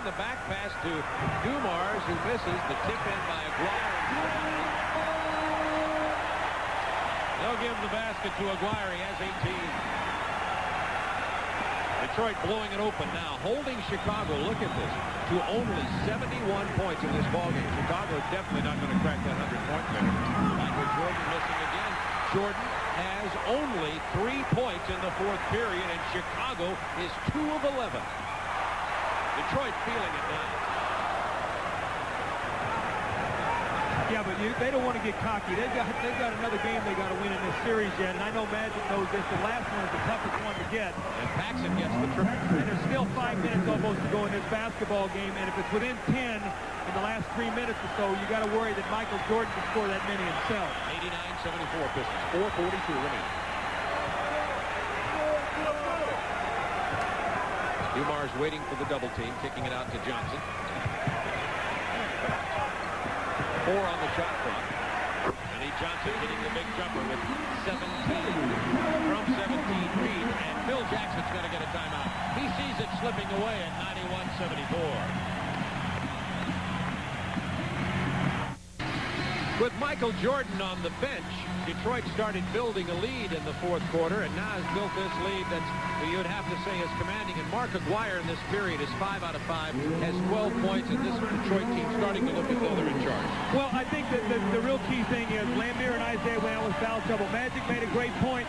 the back pass to Dumars, who misses. The tip in by Aguirre. They'll give the basket to Aguirre. He has 18. Detroit blowing it open now, holding Chicago, look at this, to only 71 points in this ballgame. Chicago is definitely not going to crack that 100-point barrier. Michael Jordan missing again. Jordan has only 3 points in the fourth period, and Chicago is 2 of 11. Detroit feeling it now. Yeah, but they don't want to get cocky. They've got another game they got to win in this series yet, and I know Magic knows this. The last one is the toughest one to get. And Paxson gets the triple. And there's still 5 minutes almost to go in this basketball game, and if it's within 10 in the last 3 minutes or so, you got to worry that Michael Jordan can score that many himself. 89-74 Pistons. 4:42 remaining. Dumars waiting for the double team, kicking it out to Johnson. 4 on the shot clock. And Johnson hitting the big jumper with 17. From 17 feet, and Phil Jackson's going to get a timeout. He sees it slipping away at 91-74. With Michael Jordan on the bench, Detroit started building a lead in the fourth quarter, and now has built this lead that you'd have to say is commanding. And Mark Aguirre in this period is 5 out of 5, has 12 points, and this Detroit team starting to look as though they're in charge. Well, I think that the real key thing is Lambeer and Isaiah went out with foul trouble. Magic made a great point.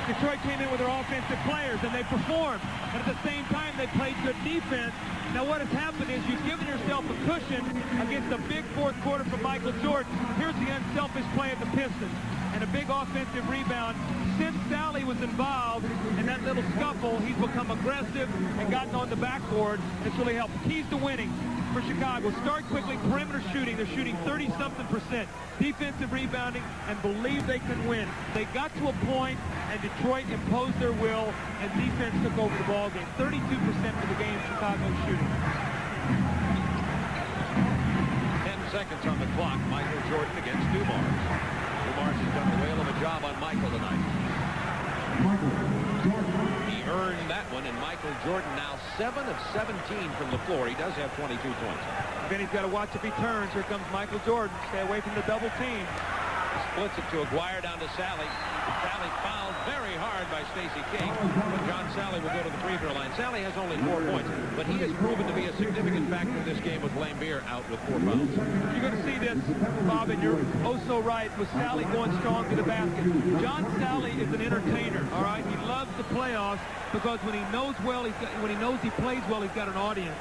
Detroit came in with their offensive players, and they performed. But at the same time, they played good defense. Now, what has happened is you've given yourself a cushion against a big fourth quarter from Michael Jordan. Here's the unselfish play of the Pistons, and a big offensive rebound. Since Sally was involved in that little scuffle, he's become aggressive and gotten on the backboard. It's really helped. Keys to winning for Chicago: start quickly, perimeter shooting. They're shooting 30-something%. Defensive rebounding, and believe they can win. They got to a point, and Detroit imposed their will, and defense took over the ball game. 32% for the game, Chicago shooting. 10 seconds on the clock. Michael Jordan against Dumars. Dumars has done a whale of a job on Michael tonight. He earned that one, and Michael Jordan now 7 of 17 from the floor. He does have 22 points. Then he's got to watch if he turns. Here comes Michael Jordan. Stay away from the double team. Splits it to Aguirre down to Sally. Sally fouled very hard by Stacey King, but John Sally will go to the free throw line. Sally has only 4 points, but he has proven to be a significant factor in this game with Lambeer out with 4 fouls. You're going to see this, Bob, and you're oh so right, with Sally going strong to the basket. John Sally is an entertainer, all right? He loves the playoffs because when he knows well, when he knows he plays well, he's got an audience.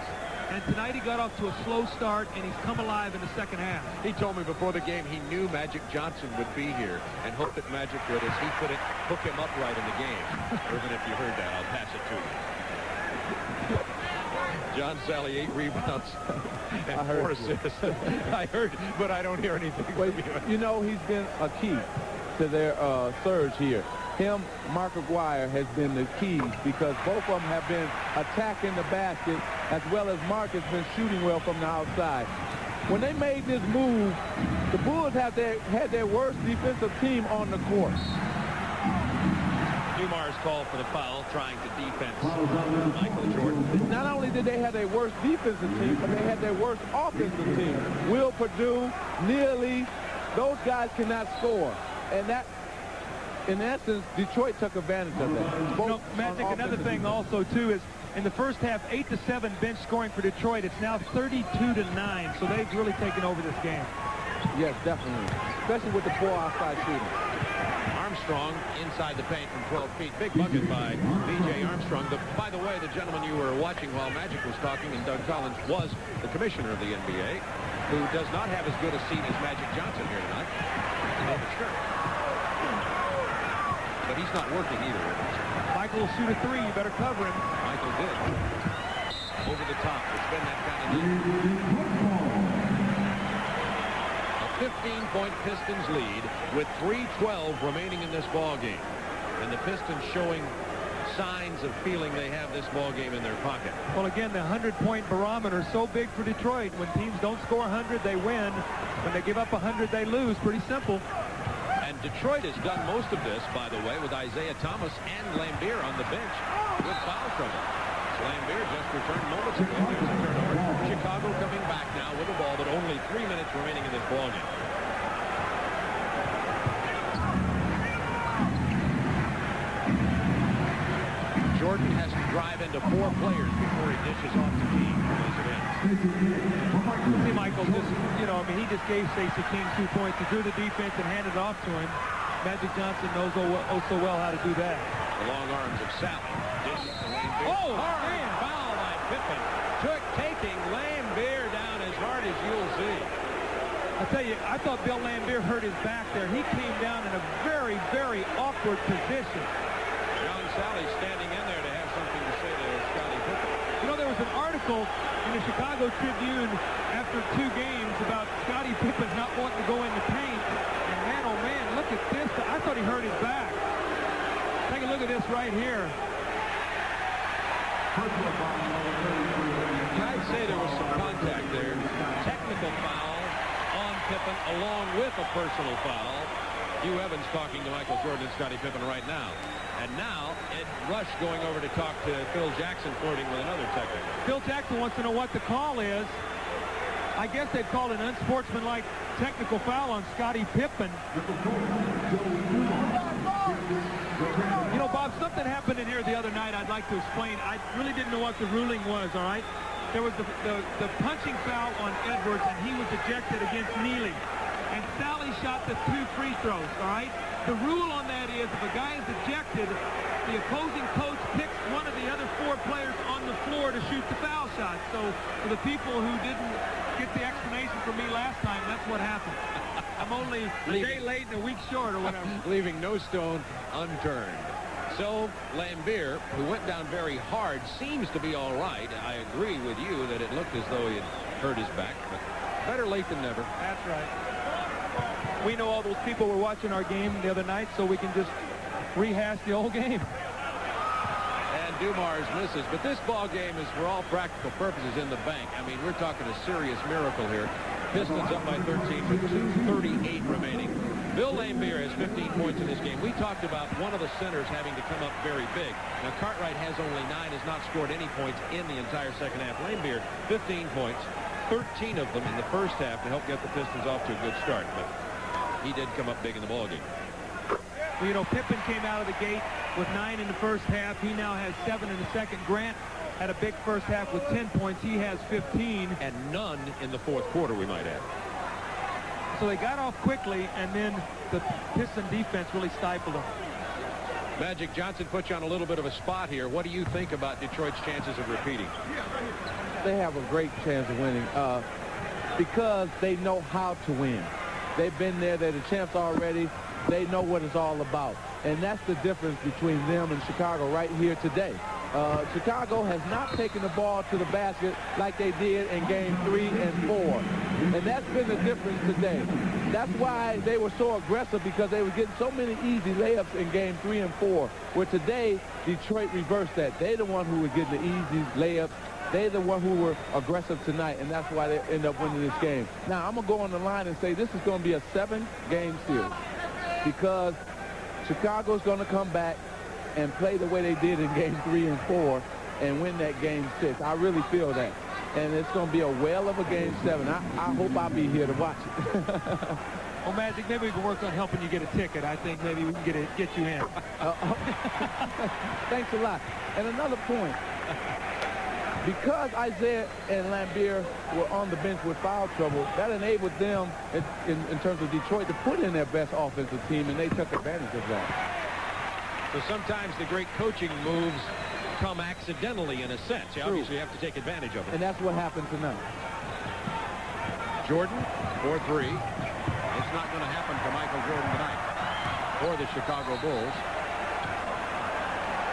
And tonight he got off to a slow start, and he's come alive in the second half. He told me before the game he knew Magic Johnson would be here and hoped that Magic would, as he couldn't hook him up right in the game. Irvin, if you heard that, I'll pass it to you. John Sally, 8 rebounds and 4 assists. I heard, but I don't hear anything. Well, you know, he's been a key to their surge here. Him, Mark Aguirre, has been the key because both of them have been attacking the basket as well as Mark has been shooting well from the outside. When they made this move, the Bulls had their worst defensive team on the court. Dumars called for the foul, trying to defense Michael Jordan. Not only did they have their worst defensive team, but they had their worst offensive team. Will Perdue, Neely, those guys cannot score. And that, in essence, Detroit took advantage of that. You know, Magic, another thing also, too, is in the first half, 8-7 bench scoring for Detroit. It's now 32-9, so they've really taken over this game. Yes, definitely, especially with the poor outside shooting. Armstrong inside the paint from 12 feet. Big bucket by B.J. Armstrong. By the way, the gentleman you were watching while Magic was talking, and Doug Collins, was the commissioner of the NBA, who does not have as good a seat as Magic Johnson here tonight. No, but sure. But he's not working either. Michael will shoot a 3. You better cover him. Michael did. Over the top. It's been that kind of night. A 15-point Pistons lead with 3:12 remaining in this ball game. And the Pistons showing signs of feeling they have this ball game in their pocket. Well, again, the 100-point barometer is so big for Detroit. When teams don't score 100, they win. When they give up 100, they lose. Pretty simple. And Detroit has done most of this, by the way, with Isaiah Thomas and Lambeer on the bench with foul trouble. So Lambeer just returned moments ago. There's a turnover. ballgame. Jordan has to drive into 4 players before he dishes off the team. See, Michael, just, I mean, he just gave Stacey King 2 points. He drew the defense and handed it off to him. Magic Johnson knows so well how to do that. The long arms of Sally. Oh, hard man. foul by Pippen. Taking Lambier down as hard as you'll see. I tell you, I thought Bill Lambier hurt his back there. He came down in a very, very awkward position. John Sally standing in there to have something to say to Scottie Pippen. There was an article in the Chicago Tribune after 2 games about Scottie Pippen not wanting to go in the paint. And man, oh man, look at this. I thought he hurt his back. Take a look at this right here. I'd say there was some contact there. Technical foul on Pippen along with a personal foul. Hugh Evans talking to Michael Jordan and Scottie Pippen right now. And now Ed Rush going over to talk to Phil Jackson, flirting with another technical. Phil Jackson wants to know what the call is. I guess they'd call it an unsportsmanlike technical foul on Scottie Pippen. Bob, something happened in here the other night I'd like to explain. I really didn't know what the ruling was, all right? There was the punching foul on Edwards, and he was ejected against Neely. And Sally shot the 2 free throws, all right? The rule on that is if a guy is ejected, the opposing coach picks one of the other 4 players on the floor to shoot the foul shot. So for the people who didn't get the explanation from me last time, that's what happened. I'm only a day late and a week short or whatever. Leaving no stone unturned. So Lambier, who went down very hard, seems to be all right. I agree with you that it looked as though he had hurt his back, but better late than never. That's right. We know all those people were watching our game the other night, so we can just rehash the whole game. And Dumars misses, but this ball game is, for all practical purposes, in the bank. I mean, we're talking a serious miracle here. Pistons up by 13 with 2:38 remaining. Bill Lambier has 15 points in this game. We talked about one of the centers having to come up very big. Now, Cartwright has only 9, has not scored any points in the entire second half. Lambier, 15 points, 13 of them in the first half to help get the Pistons off to a good start. But he did come up big in the ballgame. Well, Pippen came out of the gate with 9 in the first half. He now has 7 in the second. Grant had a big first half with 10 points. He has 15. And none in the fourth quarter, we might add. So they got off quickly, and then the Piston defense really stifled them. Magic Johnson puts you on a little bit of a spot here. What do you think about Detroit's chances of repeating? They have a great chance of winning because they know how to win. They've been there. They're the champs already. They know what it's all about. And that's the difference between them and Chicago right here today. Chicago has not taken the ball to the basket like they did in game 3 and 4. And that's been the difference today. That's why they were so aggressive, because they were getting so many easy layups in game 3 and 4. Where today, Detroit reversed that. They're the one who were getting the easy layups. They're the one who were aggressive tonight, and that's why they end up winning this game. Now, I'm going to go on the line and say this is going to be a 7-game series, because Chicago's going to come back and play the way they did in game 3 and 4 and win that game 6. I really feel that. And it's going to be a whale of a game 7. I hope I'll be here to watch it. Well, Magic, maybe we can work on helping you get a ticket. I think maybe we can get you in. Thanks a lot. And another point. Because Isaiah and Lambier were on the bench with foul trouble, that enabled them, in terms of Detroit, to put in their best offensive team, and they took advantage of that. So sometimes the great coaching moves come accidentally, in a sense. You obviously have to take advantage of it. And that's what happened tonight. Jordan, 4-3. It's not going to happen for Michael Jordan tonight or the Chicago Bulls.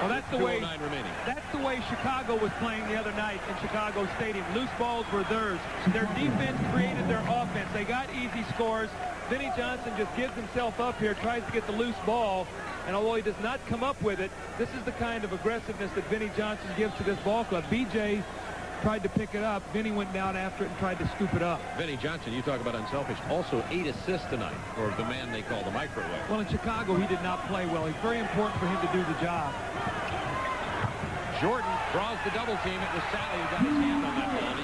Well, that's the way. 2:09 remaining. That's the way Chicago was playing the other night in Chicago Stadium. Loose balls were theirs. Their defense created their offense. They got easy scores. Vinnie Johnson just gives himself up here, tries to get the loose ball, and although he does not come up with it, this is the kind of aggressiveness that Vinnie Johnson gives to this ball club. BJ tried to pick it up. Vinnie went down after it and tried to scoop it up. Vinnie Johnson, you talk about unselfish, also 8 assists tonight, or the man they call the microwave. Well, in Chicago, he did not play well. It's very important for him to do the job. Jordan draws the double team. It was Sally who got his hand on that ball, and he